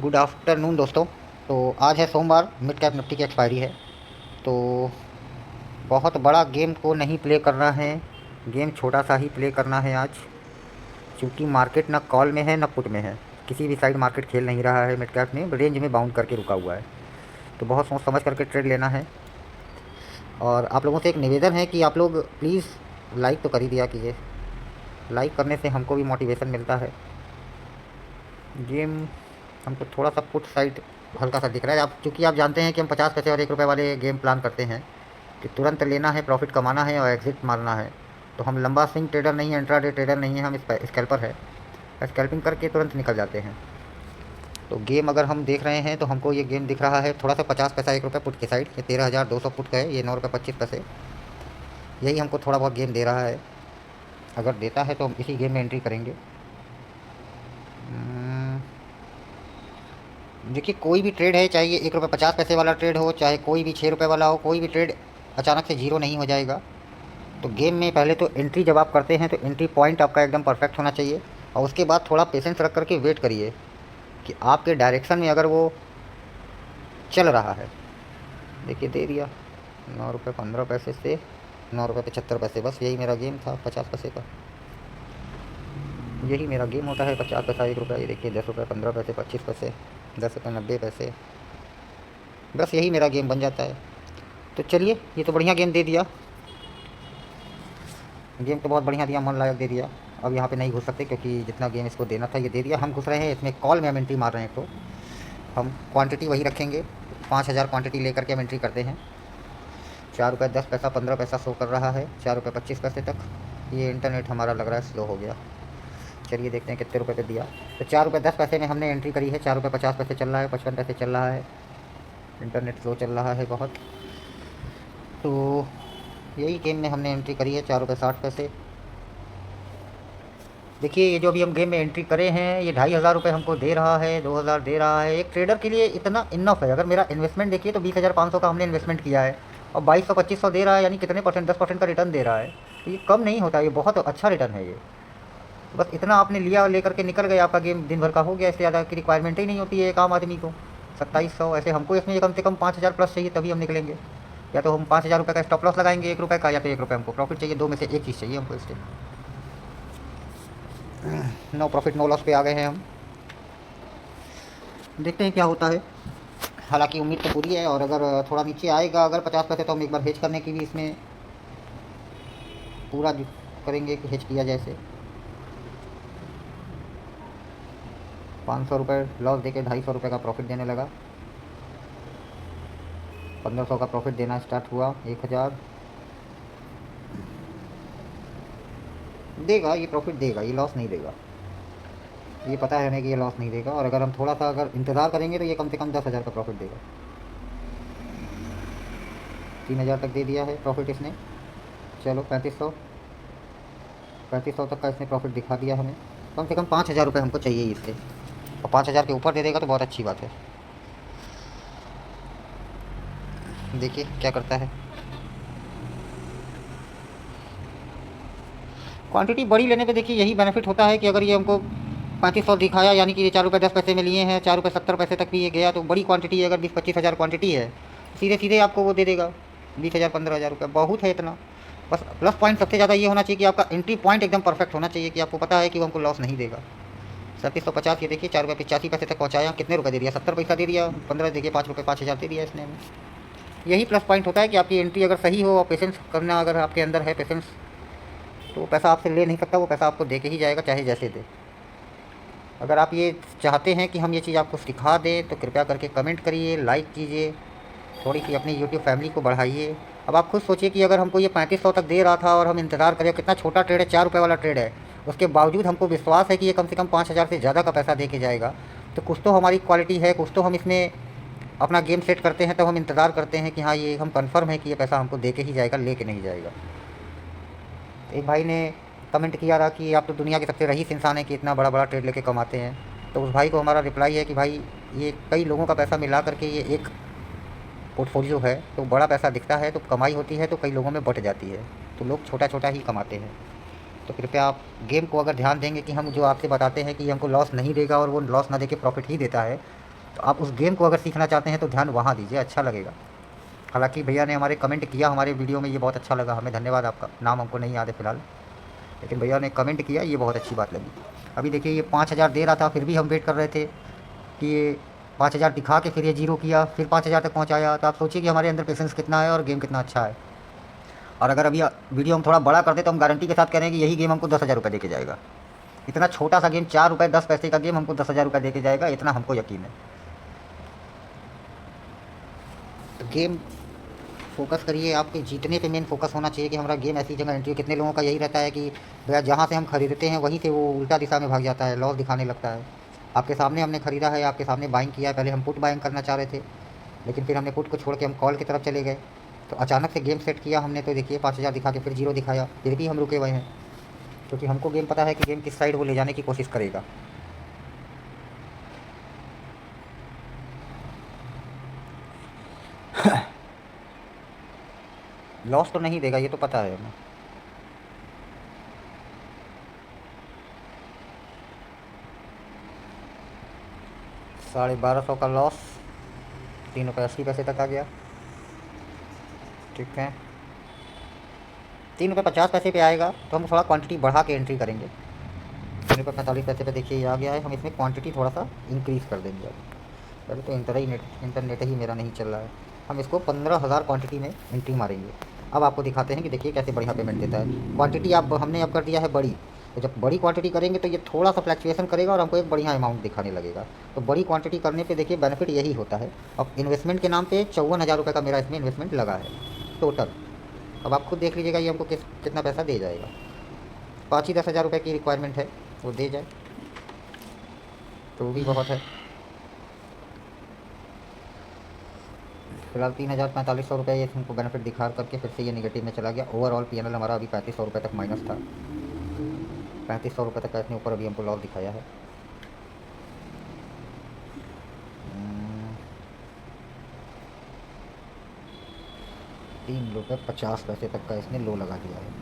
Good afternoon दोस्तों। तो आज है सोमवार, मिड कैप निफ्टी की एक्सपायरी है। तो बहुत बड़ा गेम को नहीं प्ले करना है, गेम छोटा सा ही प्ले करना है आज, क्योंकि मार्केट ना कॉल में है ना पुट में है। किसी भी साइड मार्केट खेल नहीं रहा है, मिड कैप में रेंज में बाउंड करके रुका हुआ है। तो बहुत सोच समझ करके ट्रेड लेना है। और आप लोगों से एक निवेदन है कि आप लोग प्लीज़ लाइक तो कर ही दिया कीजिए। लाइक करने से हमको भी मोटिवेशन मिलता है। गेम हमको थोड़ा सा पुट साइड हल्का सा दिख रहा है। आप चूँकि आप जानते हैं कि हम 50 पैसे और 1 रुपये वाले गेम प्लान करते हैं कि तुरंत लेना है, प्रॉफिट कमाना है और एग्ज़िट मारना है। तो हम लंबा स्विंग ट्रेडर नहीं है, इंट्राडे ट्रेडर नहीं है, हम स्कैल्पर है। स्कैल्पिंग करके तुरंत निकल जाते हैं। तो गेम अगर हम देख रहे हैं तो हमको ये गेम दिख रहा है थोड़ा सा 50 पैसा 1 रुपये पुट की साइड। ये 13,200 पुट का है, ये 9 रुपये 25 पैसे। यही हमको थोड़ा बहुत गेम दे रहा है। अगर देता है तो हम इसी गेम में एंट्री करेंगे। देखिए, कोई भी ट्रेड है, चाहे ये 1 रुपये 50 पैसे वाला ट्रेड हो, चाहे कोई भी 6 रुपये वाला हो, कोई भी ट्रेड अचानक से जीरो नहीं हो जाएगा। तो गेम में पहले तो एंट्री जब आप करते हैं तो एंट्री पॉइंट आपका एकदम परफेक्ट होना चाहिए। और उसके बाद थोड़ा पेशेंस रख करके वेट करिए कि आपके डायरेक्शन में अगर वो चल रहा है। देखिए, दे दिया 9 रुपये 15 पैसे से 9 रुपये 75 पैसे। बस यही मेरा गेम था 50 पैसे का। यही मेरा गेम होता है, 50 पैसा 1 रुपये। ये देखिए 10 रुपये 15 पैसे 25 पैसे 10 रुपये 90 पैसे। बस यही मेरा गेम बन जाता है। तो चलिए, ये तो बढ़िया गेम दे दिया। गेम तो बहुत बढ़िया दिया, मन लायक दे दिया। अब यहाँ पे नहीं घुस सकते क्योंकि जितना गेम इसको देना था ये दे दिया। हम घुस रहे हैं इसमें कॉल में, हम एंट्री मार रहे हैं। तो हम क्वांटिटी वही रखेंगे, 5,000 क्वांटिटी लेकर के हम एंट्री करते हैं। 4 रुपये 10 पैसा 15 पैसा शो कर रहा है, 4 रुपये 25 पैसे तक। ये इंटरनेट हमारा लग रहा है स्लो हो गया। चलिए देखते हैं कितने रुपये पे दिया। तो 4 रुपये 10 पैसे में हमने एंट्री करी है। 4 रुपये 50 पैसे चल रहा है, 55 पैसे चल रहा है। इंटरनेट स्लो चल रहा है बहुत। तो यही गेम में हमने एंट्री करी है, 4 रुपये 60 पैसे। देखिए, ये जो अभी हम गेम में एंट्री करे हैं, ये 2,500 रुपये हमको दे रहा है, 2,000 दे रहा है। एक ट्रेडर के लिए इतना इनफ है। अगर मेरा इन्वेस्टमेंट देखिए तो 20,500 का हमने इन्वेस्टमेंट किया है और 2,200 2500 दे रहा है, यानी कितने परसेंट, 10% का रिटर्न दे रहा है। तो ये कम नहीं होता, ये बहुत अच्छा रिटर्न है ये। बस इतना आपने लिया, लेकर के निकल गए, आपका गेम दिन भर का हो गया। इससे ज़्यादा की रिक्वायरमेंट ही नहीं होती है एक आम आदमी को। 2700 ऐसे हमको इसमें कम से कम 5,000 प्लस चाहिए, तभी हम निकलेंगे। या तो हम 5,000 रुपये का स्टॉप लॉस लगाएंगे 1 रुपये का, या तो 1 रुपये हमको प्रॉफिट चाहिए। दो में से एक चीज़ चाहिए हमको इससे। नो प्रॉफिट नो लॉस पे आ गए हैं हम। देखते हैं क्या होता है। हालांकि उम्मीद तो पूरी है। और अगर थोड़ा नीचे आएगा, अगर 50 पैसे, तो हम एक बार हेज करने की भी इसमें पूरा करेंगे कि हेज किया जैसे। 500 रुपये लॉस देके 250 रुपये का प्रॉफिट देने लगा। 1500 का प्रॉफिट देना स्टार्ट हुआ। 1000 देगा, ये प्रॉफिट देगा, ये लॉस नहीं देगा। ये पता है हमें कि ये लॉस नहीं देगा। और अगर हम थोड़ा सा अगर इंतज़ार करेंगे तो ये कम से कम 10,000 का प्रॉफिट देगा। 3,000 तक दे दिया है प्रॉफिट इसने। चलो 3500 तक का इसने प्रॉफिट दिखा दिया हमें। कम से कम 5,000 रुपये हमको चाहिए इससे। और 5,000 के ऊपर दे देगा तो बहुत अच्छी बात है। देखिए क्या करता है। क्वांटिटी बड़ी लेने पे देखिए यही बेनिफिट होता है कि अगर ये हमको 3500 दिखाया, यानी कि ये 4 रुपये 10 पैसे में लिए हैं, 4 रुपये 70 पैसे तक भी ये गया, तो बड़ी क्वांटिटी है। अगर 20-25 हज़ार क्वांटिटी है, सीधे सीधे आपको वो दे देगा 20,000 15,000 रुपये। बहुत है इतना। बस प्लस पॉइंट सबसे ज़्यादा ये होना चाहिए कि आपका एंट्री पॉइंट एकदम परफेक्ट होना चाहिए, कि आपको पता है कि वो हमको लॉस नहीं देगा। 3750, ये देखिए 4 रुपये 85 पैसे तक पहुँचाया। कितने रुपये दे दिया, 70 पैसा दे दिया। 15 देखिए 5 रुपये 5,000 दे दिया इसने हमें। यही प्लस पॉइंट होता है कि आपकी एंट्री अगर सही हो और पेशेंस करना अगर आपके अंदर है, पेशेंस, तो पैसा आपसे ले नहीं सकता, वो पैसा आपको दे के ही जाएगा, चाहे जैसे दे। अगर आप ये चाहते हैं कि हम ये चीज़ आपको सिखा दें तो कृपया करके कमेंट करिए, लाइक कीजिए, थोड़ी सी अपनी यूट्यूब फैमिली को बढ़ाइए। अब आप खुद सोचिए कि अगर हमको ये 3500 तक दे रहा था और हम इंतज़ार करें, कितना छोटा ट्रेड है, 4 रुपये वाला ट्रेड है, उसके बावजूद हमको विश्वास है कि ये कम से कम 5,000 से ज़्यादा का पैसा दे के जाएगा। तो कुछ तो हमारी क्वालिटी है, कुछ तो हम इसमें अपना गेम सेट करते हैं, तब हम इंतज़ार करते हैं कि हाँ, ये हम कन्फर्म है कि ये पैसा हमको दे के ही जाएगा, ले के नहीं जाएगा। एक भाई ने कमेंट किया रहा कि आप तो दुनिया के सबसे रईस इंसान हैं कि इतना बड़ा बड़ा ट्रेड लेके कमाते हैं। तो उस भाई को हमारा रिप्लाई है कि भाई, ये कई लोगों का पैसा मिला करके ये एक पोर्टफोलियो है। तो बड़ा पैसा दिखता है तो कमाई होती है, तो कई लोगों में बट जाती है, तो लोग छोटा छोटा ही कमाते हैं। तो कृपया आप गेम को अगर ध्यान देंगे कि हम जो आपसे बताते हैं कि हमको लॉस नहीं देगा और वो लॉस ना देके प्रॉफिट ही देता है, तो आप उस गेम को अगर सीखना चाहते हैं तो ध्यान वहाँ दीजिए, अच्छा लगेगा। हालांकि भैया ने हमारे कमेंट किया हमारे वीडियो में, ये बहुत अच्छा लगा हमें, धन्यवाद आपका। नाम हमको नहीं याद है फ़िलहाल, लेकिन भैया ने कमेंट किया, ये बहुत अच्छी बात लगी। अभी देखिए ये 5,000 दे रहा था, फिर भी हम वेट कर रहे थे कि ये 5,000 दिखा के फिर ये जीरो किया, फिर 5,000 तक पहुँचाया। तो आप सोचिए कि हमारे अंदर पेशेंस कितना है और गेम कितना अच्छा है। और अगर अभी वीडियो हम थोड़ा बड़ा कर दे तो हम गारंटी के साथ कह रहे हैं कि यही गेम हमको 10,000 रुपये दे के जाएगा। इतना छोटा सा गेम, 4 रुपये 10 पैसे का गेम हमको 10,000 रुपये दे के जाएगा, इतना हमको यकीन है। तो गेम फोकस करिए, आपके जीतने पे मेन फोकस होना चाहिए कि हमारा गेम ऐसी जगह एंट्री। कितने लोगों का यही रहता है कि भैया जहाँ से हम खरीदते हैं वहीं से वो उल्टा दिशा में भाग जाता है, लॉस दिखाने लगता है। आपके सामने हमने खरीदा है, आपके सामने बाइंग किया है, पहले हम पुट बाइंग करना चाह रहे थे, लेकिन फिर हमने पुट को छोड़ के हम कॉल की तरफ चले गए। तो अचानक से गेम सेट किया हमने, तो देखिए 5,000 दिखा के फिर जीरो दिखाया, फिर भी हम रुके हुए हैं, क्योंकि हमको गेम पता है कि गेम किस साइड वो ले जाने की कोशिश करेगा। लॉस तो नहीं देगा, ये तो पता है हमें। $1250 का लॉस, 3 रुपये 80 पैसे तक आ गया। ठीक है, 3 रुपये 50 पैसे पे आएगा तो हम थोड़ा क्वांटिटी बढ़ा के एंट्री करेंगे। 3 रुपये 45 पैसे पे देखिए ये आ गया है, हम इसमें क्वांटिटी थोड़ा सा इंक्रीज़ कर देंगे। अब पहले तो इंटरनेट ही मेरा नहीं चल रहा है। हम इसको 15,000 क्वांटिटी में एंट्री मारेंगे। अब आपको दिखाते हैं कि देखिए कैसे बढ़िया पेमेंट देता है। क्वांटिटी आप हमने अब कर दिया है बड़ी, तो जब बड़ी क्वांटिटी करेंगे तो ये थोड़ा सा फ्लक्चुएसन करेगा और हमको एक बढ़िया अमाउंट दिखाने लगेगा। तो बड़ी क्वांटिटी करने पे देखिए बेनिफिट यही होता है। अब इन्वेस्टमेंट के नाम पे 54,000 रुपये का मेरा इसमें इन्वेस्टमेंट लगा है टोटल। अब आप खुद देख लीजिएगा ये हमको कितना पैसा दे जाएगा। 5 ही 10,000 रुपये की रिक्वायरमेंट है, वो दे जाए तो वो भी बहुत है। फिलहाल 3,4500 रुपये ये हमको बेनिफिट दिखा करके फिर से ये नेगेटिव में चला गया। ओवरऑल पीएनएल हमारा अभी 3,500 रुपये तक माइनस था। 3,500 रुपये तक का इतने ऊपर अभी हमको लॉस दिखाया है। 3 रुपये 50 पैसे तक का इसने लो लगा दिया है।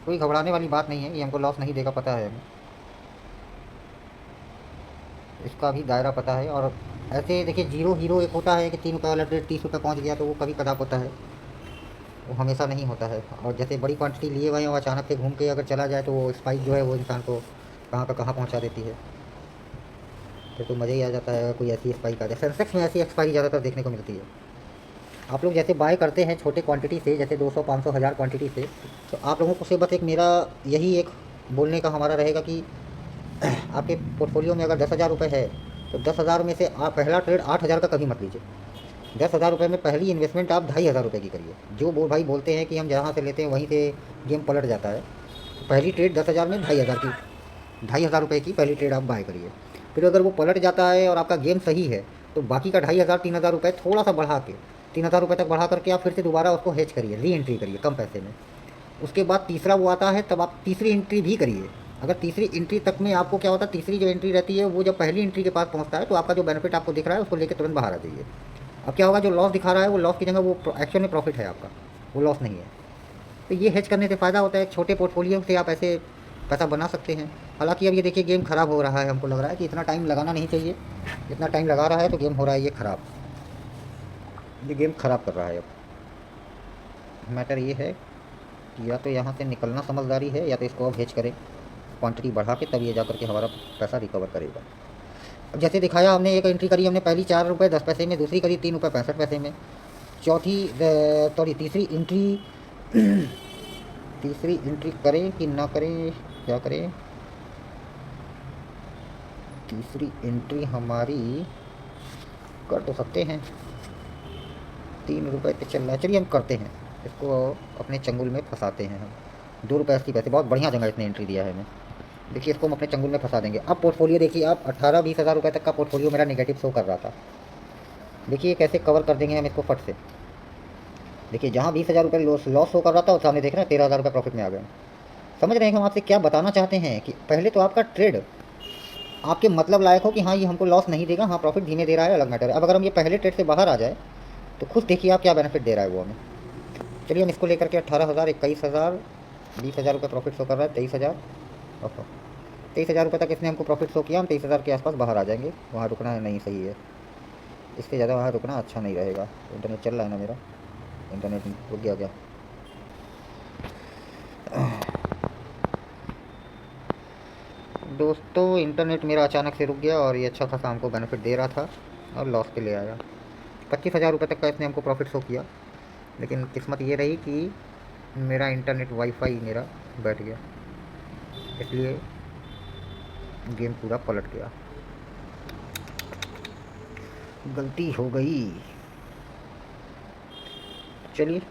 कोई घबराने वाली बात नहीं है, ये हमको लॉस नहीं देगा, पता है हमें, इसका भी दायरा पता है। और ऐसे देखिए जीरो हीरो एक होता है कि 3 रुपये वाला ट्रेड 30 रुपये पहुँच गया, तो वो कभी कदाप होता है, वो हमेशा नहीं होता है। और जैसे बड़ी क्वांटिटी लिए हुए हैं और अचानक से घूम के अगर चला जाए तो वो स्पाइक जो है वो इंसान को कहाँ का कहाँ पहुँचा देती है। फिर तो मज़ा ही आ जाता है अगर कोई ऐसी स्पाइक आ जाए। सेंसेक्स में ऐसी एक्सपायरी ज़्यादातर देखने को मिलती है। आप लोग जैसे बाय करते हैं छोटे क्वांटिटी से, जैसे 200 500 1000 क्वांटिटी से, तो आप लोगों को से बस एक मेरा यही एक बोलने का हमारा रहेगा कि आपके पोर्टफोलियो में अगर 10,000 रुपये है तो 10,000 में से आप पहला ट्रेड 8,000 का कभी मत लीजिए। 10,000 रुपये में पहली इन्वेस्टमेंट आप 2,500 रुपये की करिए। जो वो भाई बोलते हैं कि हम जहाँ से लेते हैं वहीं से गेम पलट जाता है, तो पहली ट्रेड 10,000 में 2,500 की, 2,500 रुपये की पहली ट्रेड आप बाय करिए। फिर अगर वो पलट जाता है और आपका गेम सही है तो बाकी का 2,500 3,000 रुपये थोड़ा सा बढ़ा के 3,000 रुपये तक बढ़ा करके आप फिर से दोबारा उसको हेज करिए, री एंट्री करिए कम पैसे में। उसके बाद तीसरा वो आता है तब आप तीसरी एंट्री भी करिए। अगर तीसरी एंट्री तक में आपको क्या होता है, तीसरी जो एंट्री रहती है वो जब पहली एंट्री के पास पहुंचता है तो आपका जो बेनिफिट आपको दिख रहा है उसको लेकर तुरंत बाहर आ जाइए। अब क्या होगा, जो लॉस दिखा रहा है वो लॉस की जगह वो एक्चुअल में प्रॉफिट है आपका, वो लॉस नहीं है। तो ये हेज करने से फ़ायदा होता है। छोटे पोर्टफोलियो से आप ऐसे पैसा बना सकते हैं। हालांकि अब ये देखिए गेम ख़राब हो रहा है, हमको लग रहा है कि इतना टाइम लगाना नहीं चाहिए, इतना टाइम लगा रहा है तो गेम हो रहा है ये ख़राब, ये गेम ख़राब कर रहा है। अब मैटर ये है कि या तो यहाँ से निकलना समझदारी है, या तो इसको अब हेज करें क्वांटिटी बढ़ा के, तब ये जा करके हमारा पैसा रिकवर करेगा। अब जैसे दिखाया हमने, एक एंट्री करी हमने पहली 4 रुपये 10 पैसे में, दूसरी करी 3 रुपये 65 पैसे में, तीसरी एंट्री करें कि ना करें, क्या करें। तीसरी एंट्री हमारी कर तो सकते हैं, 3 रुपये पे चल रहा है, चलिए हम करते हैं, इसको अपने चंगुल में फंसाते हैं हम। 2 रुपये 80 पैसे, बहुत बढ़िया जगह इसने एंट्री दिया है हमें। देखिए इसको हम अपने चंगुल में फंसा देंगे। अब पोर्टफोलियो देखिए आप, 18-20 हज़ार रुपये तक का पोर्टफोलियो मेरा नेगेटिव शो कर रहा था। देखिए कैसे कवर कर देंगे हम इसको फट से। देखिए जहाँ 20,000 रुपये लॉस शो कर रहा था और सामने देख रहे हैं 13,000 रुपये प्रॉफिट में आ गए। समझ रहे हैं कि हम आपसे क्या बताना चाहते हैं कि पहले तो आपका ट्रेड आपके मतलब लायक हो कि हाँ ये हमको लॉस नहीं देगा, हाँ प्रॉफिट धीमे दे रहा है, अलग मैटर है। अब अगर हम ये पहले ट्रेड से बाहर आ जाए तो खुद देखिए आप क्या बेनिफिट दे रहा है वो हमें। चलिए हम इसको लेकर के 18,000 21,000 20,000 रुपये प्रॉफिट शो कर रहा है, 23,000। ओहो 23,000 रुपये तक इसने हमको प्रॉफिट शो किया, हम 23,000 के आसपास बाहर आ जाएंगे। वहाँ रुकना नहीं सही है, इससे ज़्यादा वहाँ रुकना अच्छा नहीं रहेगा। इंटरनेट चल रहा है ना मेरा, इंटरनेट रुक गया क्या? दोस्तों इंटरनेट मेरा अचानक से रुक गया और ये अच्छा खासा हमको बेनिफिट दे रहा था और लॉस पे ले आया। 25,000 रुपये तक का इसने हमको प्रॉफिट शो किया, लेकिन किस्मत ये रही कि मेरा इंटरनेट वाईफाई मेरा बैठ गया, इसलिए गेम पूरा पलट गया। गलती हो गई। चलिए,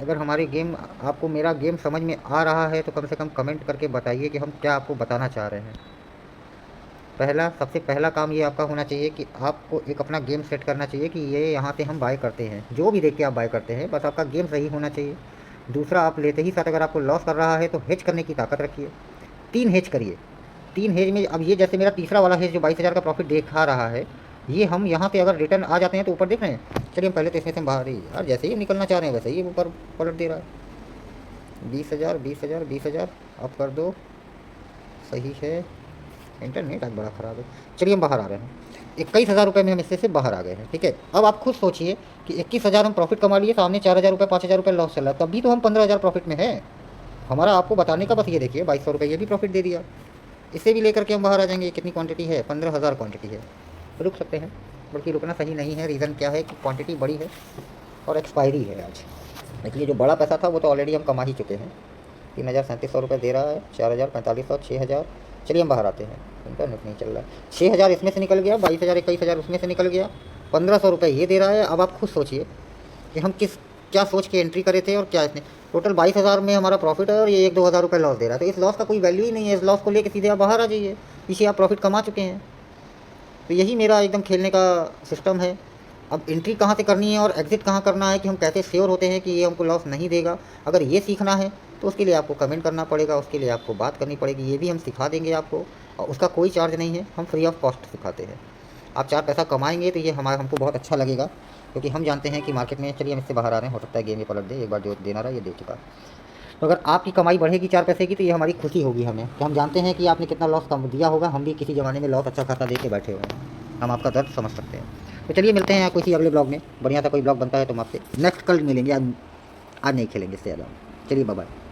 अगर हमारे गेम आपको मेरा गेम समझ में आ रहा है तो कम से कम कमेंट करके बताइए कि हम क्या आपको बताना चाह रहे हैं। सबसे पहला काम ये आपका होना चाहिए कि आपको एक अपना गेम सेट करना चाहिए कि ये यहाँ से हम बाय करते हैं, जो भी देख के आप बाय करते हैं, बस आपका गेम सही होना चाहिए। दूसरा, आप लेते ही साथ अगर आपको लॉस कर रहा है तो हेज करने की ताकत रखिए। 3 हेज करिए। 3 हेज में अब ये जैसे मेरा तीसरा वाला हेज जो 22,000 का प्रॉफिट दिखा रहा है, ये हम यहाँ पे अगर रिटर्न आ जाते हैं तो ऊपर देख रहे हैं। चलिए हम पहले तो इसमें से बाहर ही, यार जैसे ही निकलना चाह रहे हैं वैसे ही ऊपर पलट दे रहा है। 20,000 20,000 20,000 अब कर दो, सही है। इंटरनेट आज बड़ा ख़राब है। चलिए हम बाहर आ रहे हैं। 21,000 रुपये में हम इससे बाहर आ गए हैं, ठीक है। अब आप खुद सोचिए कि 21,000 हम प्रॉफिट कमा लिए, सामने 4,000 रुपये 5,000 रुपये लॉस चल रहा है, तब भी तो हम 15,000 प्रॉफिट में है। हमारा आपको बताने का बस ये देखिए 2,200 रुपये ये भी प्रॉफिट दे दिया। इसे भी लेकर के हम बाहर आ जाएंगे। कितनी क्वांटिटी है? 15,000 क्वांटिटी है। रुक सकते हैं, बल्कि रुकना सही नहीं है। रीज़न क्या है कि क्वांटिटी बड़ी है और एक्सपायरी है आज, इसलिए जो बड़ा पैसा था वो तो ऑलरेडी हम कमा ही चुके हैं। 3,3700 रुपये दे रहा है, 4,000 4500 6,000। चलिए हम बाहर आते हैं। इंटरनेट नहीं चल रहा है। 6,000 इसमें से निकल गया, 22,000 21,000 उसमें से निकल गया, 1,500 रुपये ये दे रहा है। अब आप खुद सोचिए कि हम क्या सोच के एंट्री करे थे और क्या इसने टोटल 22,000 में हमारा प्रॉफिट है और ये 1-2 हज़ार रुपये लॉस दे रहा है। तो इस लॉस का कोई वैल्यू ही नहीं है। इस लॉस को लेकर सीधे आप बाहर आ जाइए, पीछे आप प्रॉफिट कमा चुके हैं। तो यही मेरा एकदम खेलने का सिस्टम है। अब एंट्री कहाँ से करनी है और एग्ज़िट कहाँ करना है, कि हम कैसे श्योर होते हैं कि ये हमको लॉस नहीं देगा। अगर ये सीखना है तो उसके लिए आपको कमेंट करना पड़ेगा, उसके लिए आपको बात करनी पड़ेगी। ये भी हम सिखा देंगे आपको, और उसका कोई चार्ज नहीं है, हम फ्री ऑफ कॉस्ट सिखाते हैं। आप 4 पैसा कमाएंगे तो ये हमको बहुत अच्छा लगेगा, क्योंकि हम जानते हैं कि मार्केट में, चलिए हम इससे बाहर आ रहे हैं, हो सकता है गेम ये पलट दे। एक बार जो देना रहा ये दे चुका। तो अगर आपकी कमाई बढ़ेगी 4 पैसे की तो ये हमारी खुशी होगी हमें, कि हम जानते हैं कि आपने कितना लॉस कम दिया होगा। हम भी किसी ज़माने में लॉस अच्छा खासा दे के बैठे हुए हैं, हम आपका दर्द समझ सकते हैं। तो चलिए मिलते हैं किसी अगले ब्लॉग में। बढ़िया सा कोई ब्लॉग बनता है तो हम आपसे नेक्स्ट कल मिलेंगे। आज नहीं खेलेंगे इससे ज़्यादा। चलिए बाय बाय।